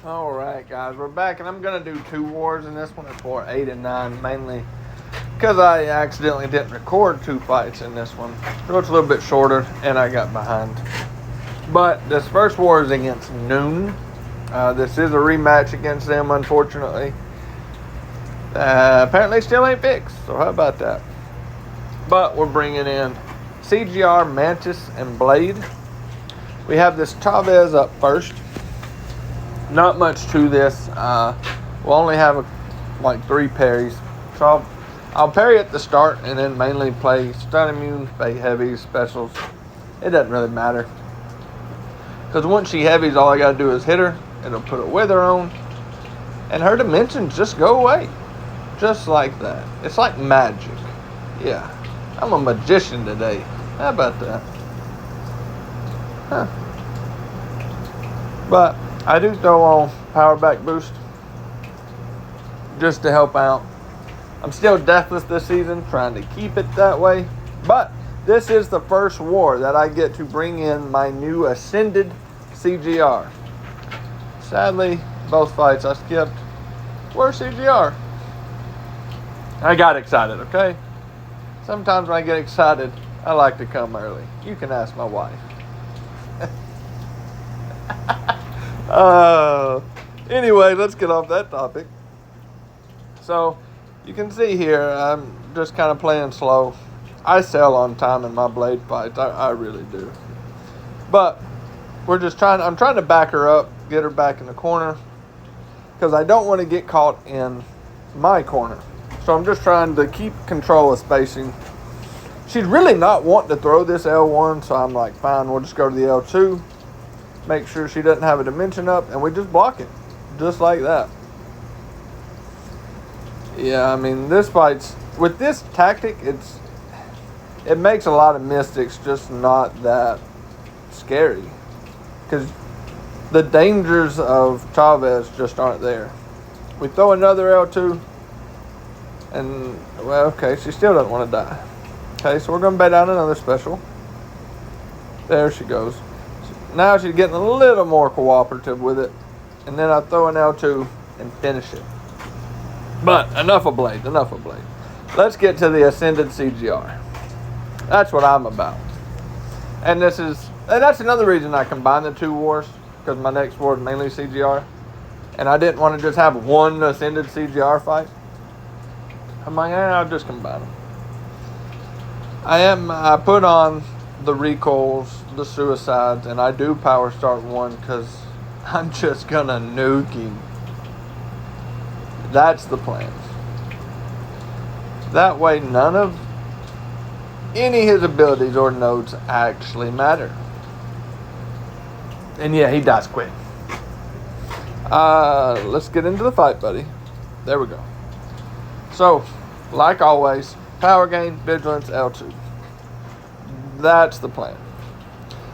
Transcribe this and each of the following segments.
Alright guys, we're back and I'm going to do 2 wars in this one for 8 and 9 mainly because I accidentally didn't record 2 fights in this one. So it's a little bit shorter and I got behind. But this first war is against Newn. This is a rematch against them, unfortunately. Apparently still ain't fixed, so how about that? But we're bringing in CGR, Mantis and Blade. We have this Chavez up first. Not much to this. We'll only have like 3 parries. So I'll parry at the start and then mainly play stun immune, bait heavies, specials. It doesn't really matter. Because once she heavies, all I got to do is hit her. It'll put a wither on. And her dimensions just go away. Just like that. It's like magic. Yeah. I'm a magician today. How about that? Huh. But I do throw on power back boost just to help out. I'm still deathless this season, trying to keep it that way. But this is the first war that I get to bring in my new Ascended CGR. Sadly, both fights I skipped were CGR. I got excited, okay? Sometimes when I get excited, I like to come early. You can ask my wife. Anyway, let's get off that topic. So, you can see here, I'm just kind of playing slow. I sell on time in my blade fights. I really do. But, I'm trying to back her up, get her back in the corner, because I don't want to get caught in my corner. So I'm just trying to keep control of spacing. She's really not wanting to throw this L1, so I'm like, fine, we'll just go to the L2. Make sure she doesn't have a dimension up, and we just block it. Just like that. Yeah, I mean, this fight's... With this tactic, it makes a lot of mystics just not that scary. Because the dangers of Chavez just aren't there. We throw another L2, and, well, okay, she still doesn't want to die. Okay, so we're going to bait out another special. There she goes. Now she's getting a little more cooperative with it. And then I throw an L2 and finish it. But enough of Blade, enough of Blade. Let's get to the Ascended CGR. That's what I'm about. And that's another reason I combined the 2 wars. Because my next war is mainly CGR. And I didn't want to just have one Ascended CGR fight. I'm like, I'll just combine them. I put on the recoils, the suicides, and I do power start 1 because I'm just gonna nuke him. That's the plan. That way none of any of his abilities or nodes actually matter. And yeah, he dies quick. Let's get into the fight, buddy. There we go. So, like always, power gain, vigilance, L2. That's the plan.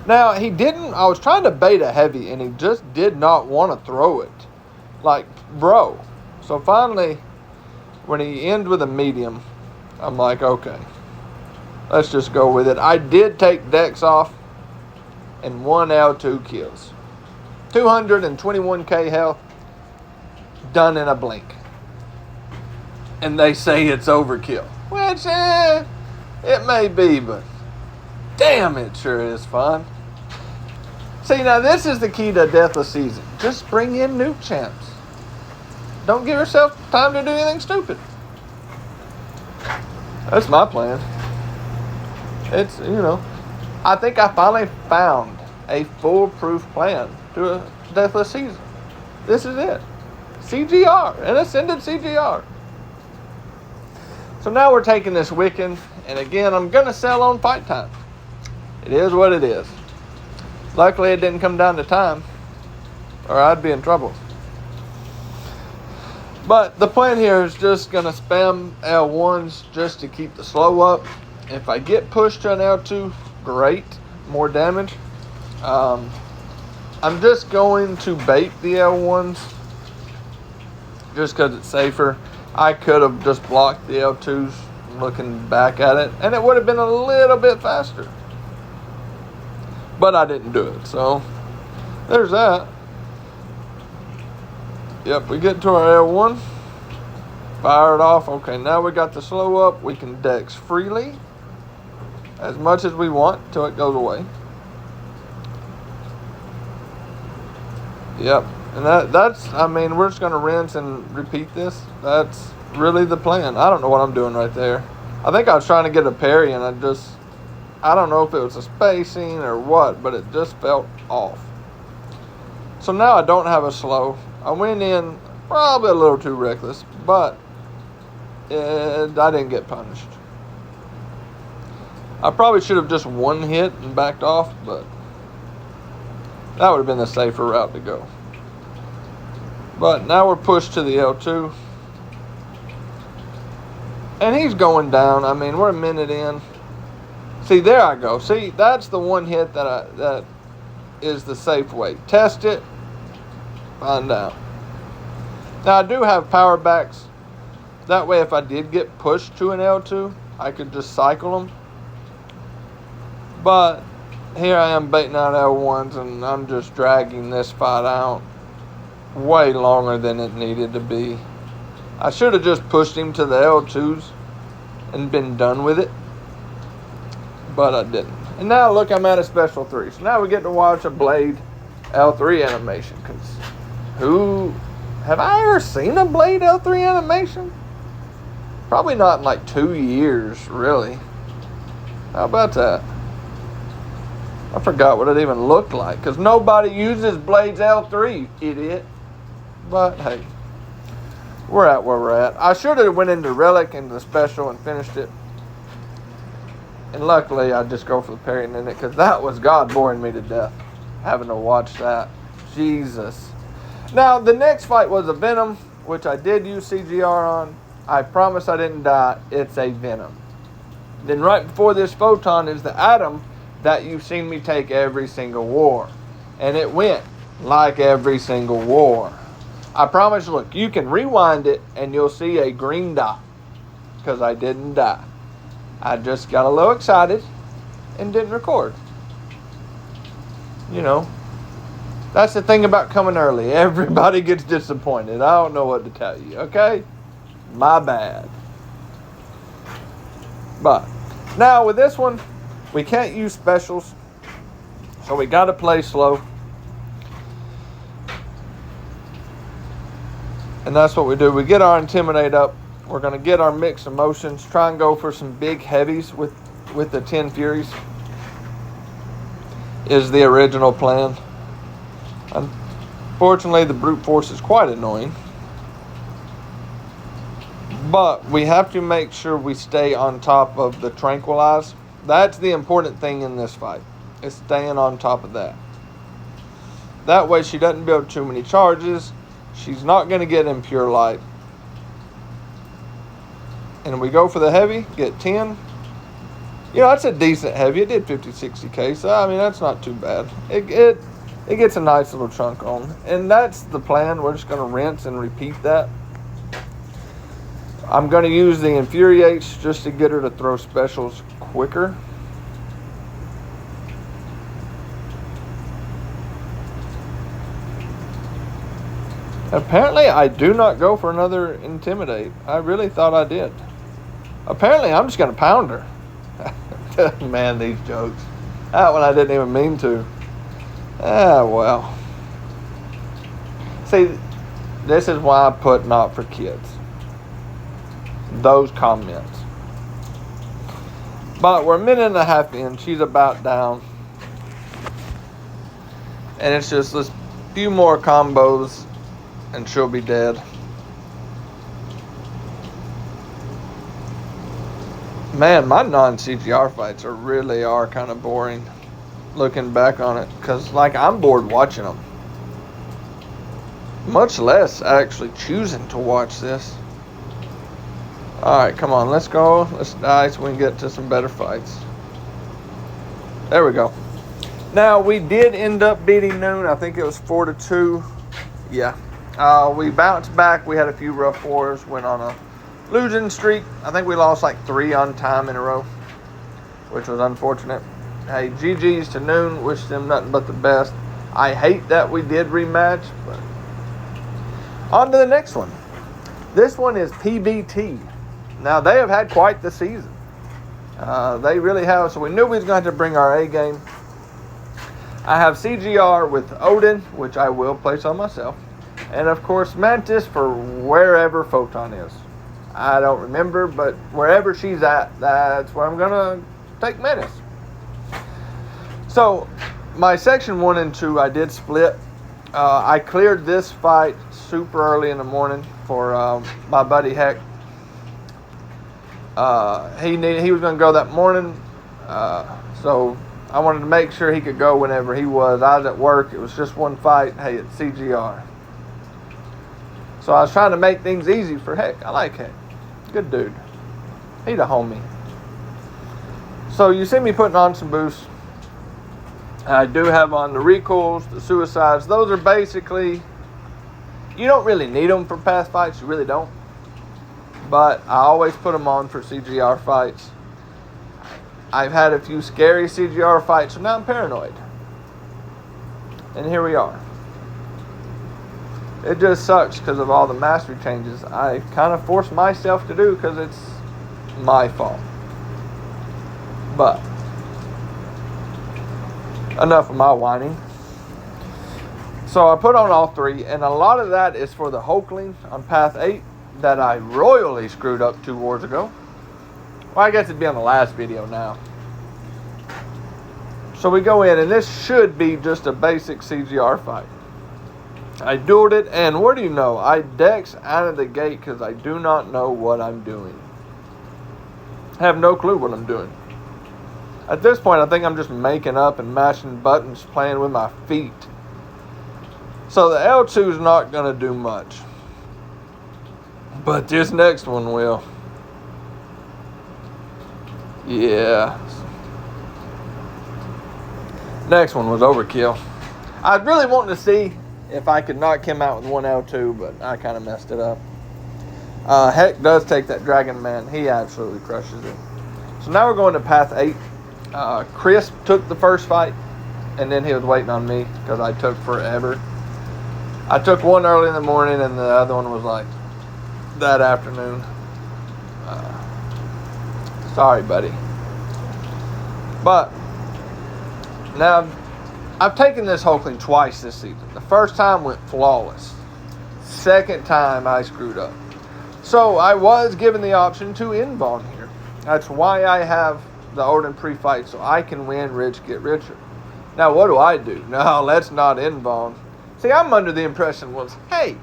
Now, I was trying to bait a heavy, and he just did not want to throw it. Like, bro. So finally, when he ends with a medium, I'm like, okay. Let's just go with it. I did take Dex off, and 1 L2 kills. 221k health, done in a blink. And they say it's overkill. Which, it may be, but damn, it sure is fun. See, now this is the key to Deathless Season. Just bring in nuke champs. Don't give yourself time to do anything stupid. That's my plan. It's, I think I finally found a foolproof plan to a Deathless Season. This is it. CGR, an Ascended CGR. So now we're taking this Wiccan, and again, I'm going to sell on fight time. It is what it is. Luckily, it didn't come down to time, or I'd be in trouble. But the plan here is just going to spam L1s just to keep the slow up. If I get pushed to an L2, great, more damage. I'm just going to bait the L1s just because it's safer. I could have just blocked the L2s looking back at it, and it would have been a little bit faster. But I didn't do it, so there's that. Yep, we get to our L1. Fire it off. Okay, now we got the slow up. We can dex freely as much as we want till it goes away. Yep, and that's, I mean, we're just going to rinse and repeat this. That's really the plan. I don't know what I'm doing right there. I think I was trying to get a parry, and I don't know if it was a spacing or what, but it just felt off. So now I don't have a slow. I went in probably a little too reckless, but I didn't get punished. I probably should have just one hit and backed off, but that would have been the safer route to go. But now we're pushed to the L2. And he's going down. I mean, we're a minute in. See, there I go. See, that's the one hit that is the safe way. Test it. Find out. Now, I do have power backs. That way, if I did get pushed to an L2, I could just cycle them. But here I am baiting out L1s, and I'm just dragging this fight out way longer than it needed to be. I should have just pushed him to the L2s and been done with it, but I didn't. And now, look, I'm at a special 3. So now we get to watch a Blade L3 animation, because have I ever seen a Blade L3 animation? Probably not in like 2 years, really. How about that? I forgot what it even looked like, because nobody uses Blades L3, idiot. But hey, we're at where we're at. I should have went into Relic and the special and finished it. And luckily, I just go for the parrying in it, because that was God boring me to death, having to watch that. Jesus. Now, the next fight was a Venom, which I did use CGR on. I promise I didn't die. It's a Venom. Then right before this Photon is the Atom that you've seen me take every single war. And it went like every single war. I promise, look, you can rewind it and you'll see a green dot, because I didn't die. I just got a little excited and didn't record. You know, that's the thing about coming early. Everybody gets disappointed. I don't know what to tell you, okay? My bad. But now with this one, we can't use specials, so we got to play slow. And that's what we do. We get our Intimidate up. We're going to get our Mixed Emotions. Try and go for some big heavies with the 10 Furies. Is the original plan. Unfortunately, the brute force is quite annoying. But we have to make sure we stay on top of the Tranquilize. That's the important thing in this fight, is staying on top of that. That way she doesn't build too many charges. She's not going to get Impure Light. And we go for the heavy, get 10. You know, that's a decent heavy. It did 50-60K, so I mean, that's not too bad. It gets a nice little chunk on. And that's the plan. We're just going to rinse and repeat that. I'm going to use the Infuriates just to get her to throw specials quicker. Apparently, I do not go for another Intimidate. I really thought I did. Apparently, I'm just going to pound her. Man, these jokes. That one I didn't even mean to. Ah, well. See, this is why I put not for kids. Those comments. But we're a minute and a half in. She's about down. And it's just this few more combos and she'll be dead. Man, my non-CGR fights really are kind of boring looking back on it, because like I'm bored watching them, much less actually choosing to watch this. Alright, come on, let's go. Let's die so we can get to some better fights. There we go. Now, we did end up beating Newn. I think it was 4-2. Yeah. We bounced back. We had a few rough wars. Went on a losing streak. I think we lost like 3 on time in a row, which was unfortunate. Hey, GG's to Newn. Wish them nothing but the best. I hate that we did rematch, but On to the next one. This one is PBT. Now, they have had quite the season. They really have. So we knew we was going to have to bring our A game. I have CGR with Odin, which I will place on myself. And, of course, Mantis for wherever Photon is. I don't remember, but wherever she's at, that's where I'm going to take Mantis. So, my section 1 and 2, I did split. I cleared this fight super early in the morning for my buddy Heck. He was going to go that morning, so I wanted to make sure he could go whenever he was. I was at work. It was just one fight. Hey, it's CGR. So I was trying to make things easy for Heck. I like Heck. Good dude. He's a homie. So you see me putting on some boosts. I do have on the recoils, the suicides. Those are basically, you don't really need them for past fights. You really don't. But I always put them on for CGR fights. I've had a few scary CGR fights, so now I'm paranoid. And here we are. It just sucks because of all the mastery changes I kind of forced myself to do because it's my fault. But enough of my whining. So I put on all 3, and a lot of that is for the Hulkling on Path 8 that I royally screwed up 2 wars ago. Well, I guess it'd be on the last video now. So we go in, and this should be just a basic CGR fight. I dueled it, and what do you know? I dex out of the gate because I do not know what I'm doing. I have no clue what I'm doing. At this point, I think I'm just making up and mashing buttons, playing with my feet. So the L2 is not going to do much. But this next one will. Yeah. Next one was overkill. I really wanted to see if I could knock him out with one L2, but I kind of messed it up. Heck does take that Dragon Man. He absolutely crushes it. So now we're going to Path 8. Chris took the first fight, and then he was waiting on me because I took forever. I took one early in the morning, and the other one was like that afternoon. Sorry, buddy. But now I've taken this Hulkling twice this season. The first time went flawless. Second time I screwed up. So I was given the option to inbond here. That's why I have the Odin pre-fight, so I can win rich, get richer. Now what do? No, let's not inbond. See, I'm under the impression was, hey,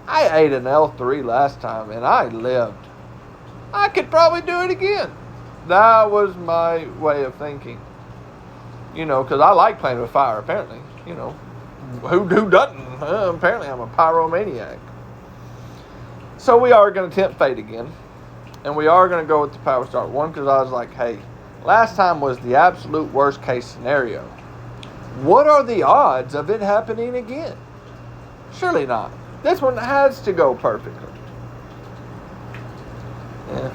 I ate an L3 last time and I lived. I could probably do it again. That was my way of thinking. You know, because I like playing with fire, apparently. You know, who doesn't? Apparently I'm a pyromaniac. So we are going to tempt fate again. And we are going to go with the Power Start 1 because I was like, hey, last time was the absolute worst case scenario. What are the odds of it happening again? Surely not. This one has to go perfectly. Yeah.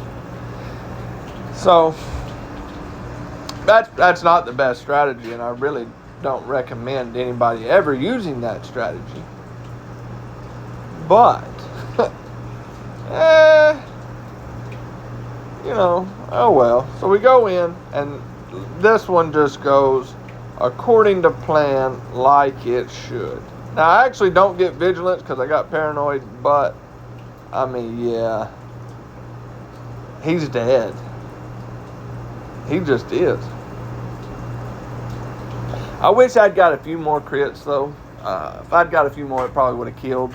So that's not the best strategy, and I really don't recommend anybody ever using that strategy. But you know, oh well. So we go in, and this one just goes according to plan like it should. Now, I actually don't get vigilance because I got paranoid, but, I mean, yeah. He's dead. He just is. I wish I'd got a few more crits, though. If I'd got a few more, it probably would have killed.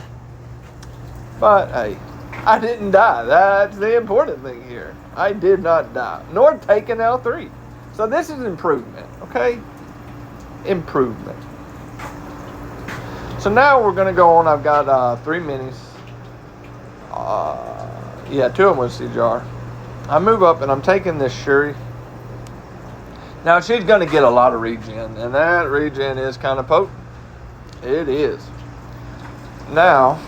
But, hey, I didn't die. That's the important thing here. I did not die, nor take an L3. So this is improvement, okay? Improvement. So now we're going to go on. I've got 3 minis. Yeah, 2 of them with CGR. I move up, and I'm taking this Shuri. Now, she's going to get a lot of regen, and that regen is kind of potent. It is. Now,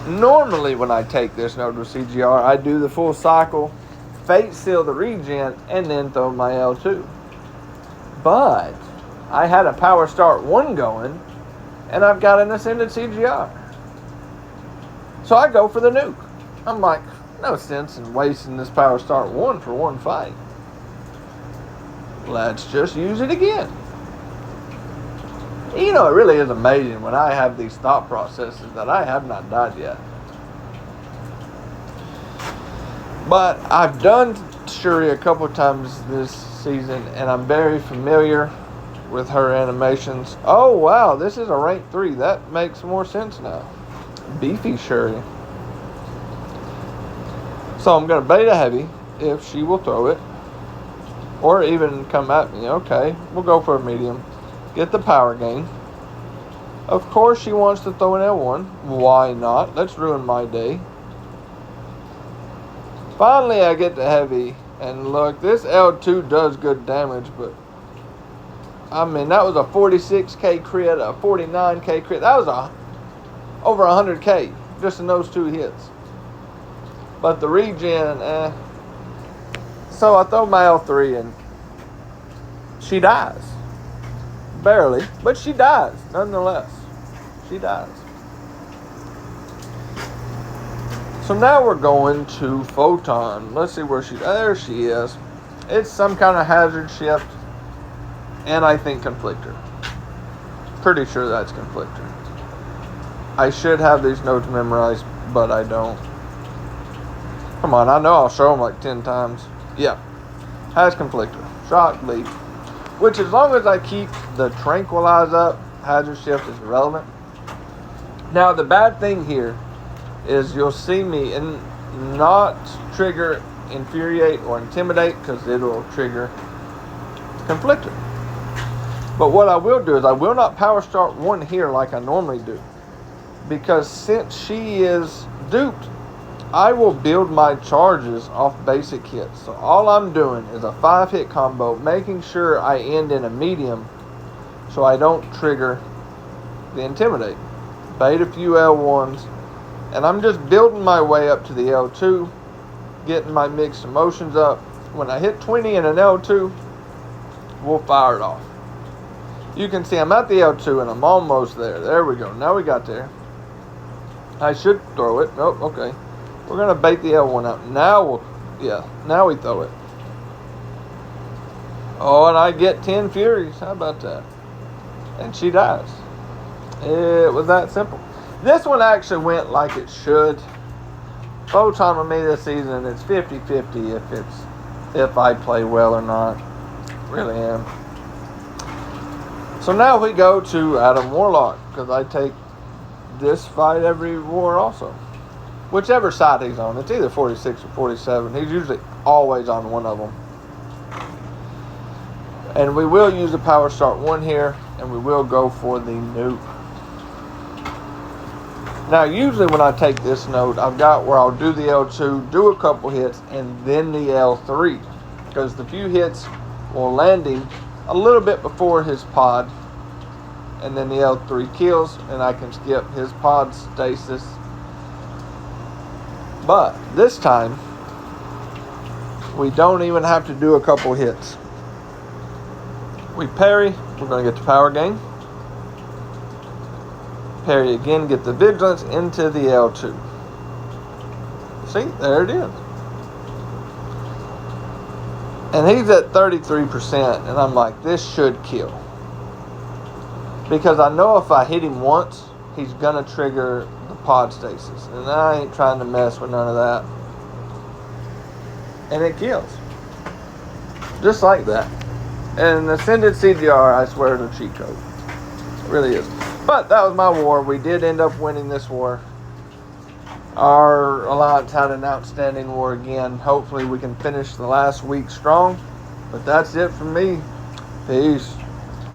normally when I take this node with CGR, I do the full cycle, fate seal the regen, and then throw my L2. But I had a Power Start 1 going, and I've got an Ascended CGR. So I go for the nuke. I'm like, no sense in wasting this Power Start 1 for one fight. Let's just use it again. You know, it really is amazing when I have these thought processes that I have not died yet. But I've done Shuri a couple times this season, and I'm very familiar with her animations. Oh wow, this is a rank 3. That makes more sense now. Beefy Shuri. So I'm going to bait a heavy if she will throw it. Or even come at me. Okay, we'll go for a medium. Get the power gain. Of course she wants to throw an L1. Why not? Let's ruin my day. Finally I get the heavy. And look, this L2 does good damage, but I mean, that was a 46k crit, a 49k crit. That was over 100k just in those 2 hits. But the regen, So I throw my L3 and she dies. Barely, but she dies nonetheless. She dies. So now we're going to Photon. Let's see where there she is. It's some kind of hazard shift. And I think Conflictor. Pretty sure that's Conflictor. I should have these notes memorized, but I don't. Come on, I know I'll show them like 10 times. Yeah. Has Conflictor. Shock, bleed. Which, as long as I keep the Tranquilize up, hazard shift is irrelevant. Now, the bad thing here is you'll see me not trigger Infuriate or Intimidate because it'll trigger Conflictor. But what I will do is I will not Power Start 1 here like I normally do. Because since she is duped, I will build my charges off basic hits. So all I'm doing is a 5-hit combo, making sure I end in a medium so I don't trigger the Intimidate. Bait a few L1s, and I'm just building my way up to the L2, getting my mixed emotions up. When I hit 20 in an L2, we'll fire it off. You can see I'm at the L2 and I'm almost there. There we go. Now we got there. I should throw it. Nope, okay. We're going to bait the L1 up. Now now we throw it. Oh, and I get 10 Furies. How about that? And she dies. It was that simple. This one actually went like it should. Photon with me this season, it's 50-50 if I play well or not. Really am. So now we go to Adam Warlock, because I take this fight every war also. Whichever side he's on. It's either 46 or 47. He's usually always on one of them. And we will use the Power Start 1 here, and we will go for the nuke. Now, usually when I take this note, I've got where I'll do the L2, do a couple hits, and then the L3. Because the few hits will land him a little bit before his pod, and then the L3 kills, and I can skip his pod stasis. But this time, we don't even have to do a couple hits. We parry, we're going to get the power gain. Parry again, get the vigilance into the L2. See, there it is. And he's at 33%, and I'm like, this should kill. Because I know if I hit him once, he's going to trigger the pod stasis. And I ain't trying to mess with none of that. And it kills. Just like that. And Ascended CGR, I swear, is a cheat code. It really is. But that was my war. We did end up winning this war. Our alliance had an outstanding war again. Hopefully we can finish the last week strong. But that's it from me. Peace.